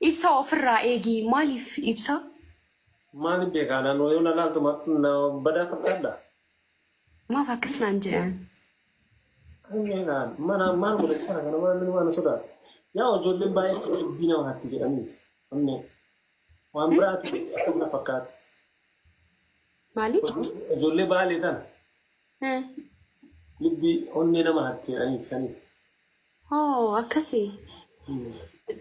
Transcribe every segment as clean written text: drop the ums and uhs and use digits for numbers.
إبسا أفرّا إيجي مالي في إبسا Maal beekaa naannoo yoo na laaltu badaa fakkaadda. ما فاكسنا نجان Mana maal godhe sana kana mana sodaatu. Yaa ijoolleen baay'ee dubbii nama hatti jedhaniiti. Waan biraati akkas na fakkaata. مالي Ijoollee baalee tana dubbii onnee nama hatti jedhaniiti sanii. أوه أكسي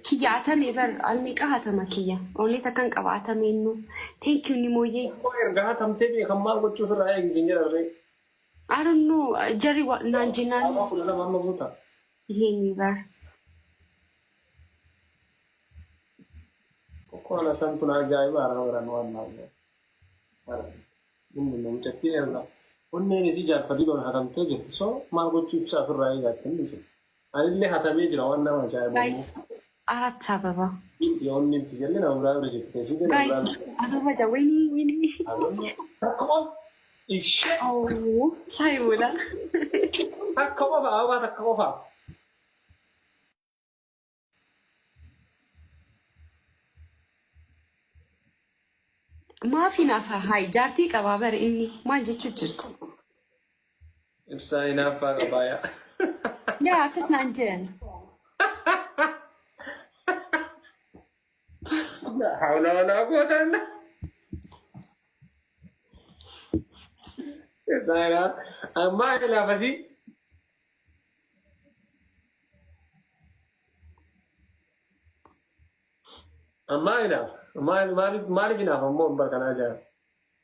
كيا عتمي بر الميقا هتما كيا أولي تكن قبا عتمي إنه thank you نمويي Ergaa hatamtee beekan maal gochuuf irraa eegisiin jedharree. I don't know جري نانجنان Amma kudha lama amma guuta. يمي بر Kokkoon santuun ajaa'ibaa irraa waran waan naannoo. Inni namichatti erga. Onneen isii jaarfatii doon hatamtee jirti soo maal gochuu ibsaa ofirraa eegaatti hin dhiise. Anillee hatamee jira waan nama ajaa'ibu. guys أرات سببا Yoonni itti jenne nama biraa bira jirti. Teessumni nama biraa guys أنا بجا ويني Takkuma ishee أوه سايولا takka qofa ababaa takka qofa. ما في نافع هاي جارتي قبابر إني ما جيتشو جرت Ibsaa hinaaffaa qabaayaa. يا كسنا نجان حول ولا قوة إلا بالله. أما إلى فسي أما إلى ما لقينا فمو بركنا جار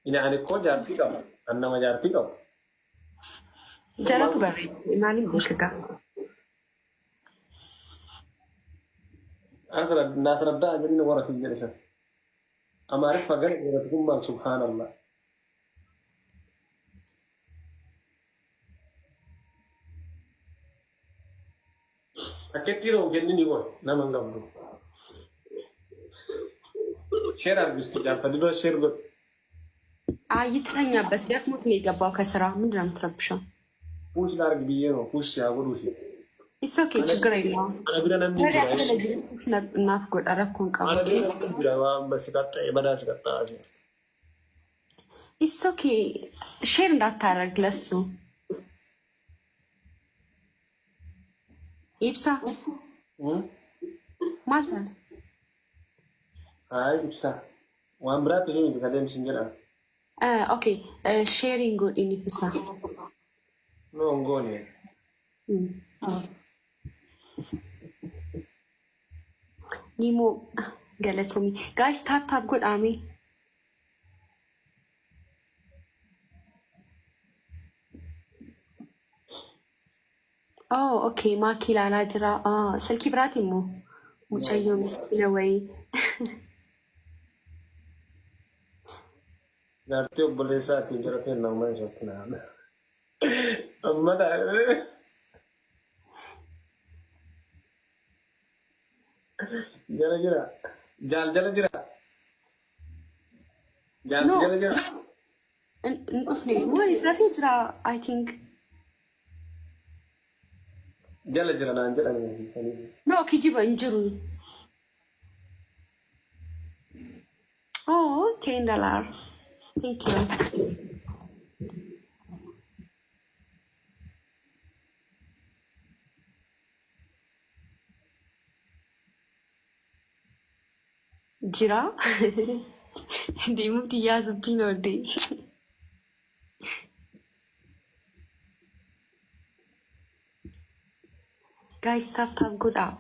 يعني كو جارتي كم أنا ما جارتي كم جرت بري مالي بكا أصلا الناس ردا جرين ورا في الجلسة أما عرف فقر تقول سبحان الله أكيد كيلو جنني يقول نعم نعم شير أرجستي جار فديرو شير قول يتهنى بس دكمت لي قبا كسرة من درام تربشة push darg biyeno push ya gurushi It's okay ችግር የለውም ana bira nan ወሬ ninjira አትለጅ ናፍቆት አረኩን ቀው ana bira nan ninjira wa basikatta bada sikatta asi It's okay ሼር እንዳታረግ ለሱ ኢብሳ ማለት ay ibsa wan brat ni ni kadem sinjira ኦኬ ሼሪንግ ጉድ ኢንፍሳ no ngone ኒሞ ገለቶሚ ጋይስ ታፕ ጉድ አሚ ኦኬ ማኪላ ላጅራ ስልኪ ብራት ሞ ሙጨዮ ምስኪነ ወይ garti obbolesa ati jira ke na man shakna amma da jira jal jala jira jal jala jira نقفني وين فرافي جرا I think jala jira na jala ni no كيجيب انجرو $10 thank you جرا دي مفتي يا زبينو دي guys tap good up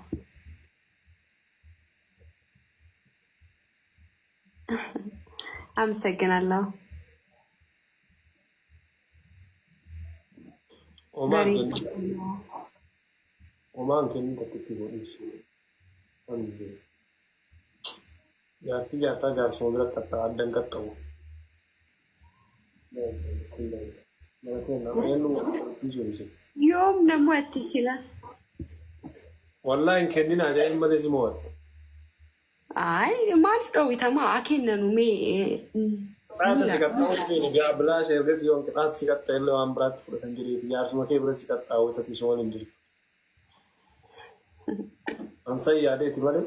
አመሰግናለሁ Oman kenin takiki bolis ande ya ti jata gar sondra katta addan kattawo يوم نموت سلا والله kenin aja imale simot አይ ማለት ነው ይተማ አከነኑ ሜ Rata sikatta ni ga bla sherges yon kat sikatta ello ambrat futan jiri yar sumo ke bra sikatta awta ti son injiri ansai yade ti bale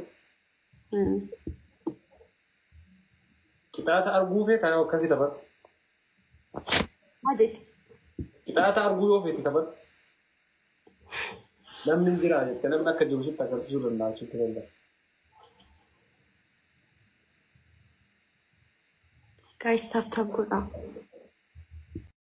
Qixaata arguu feeta yoo akkasii taphatu. Maaliif? Qixaata arguu yoo feeti taphatu. Namni hin jiraa jettee namni akka jiru sitti agarsiisuu danda'a jechuudha danda'a. Guys, tap tap godhaa.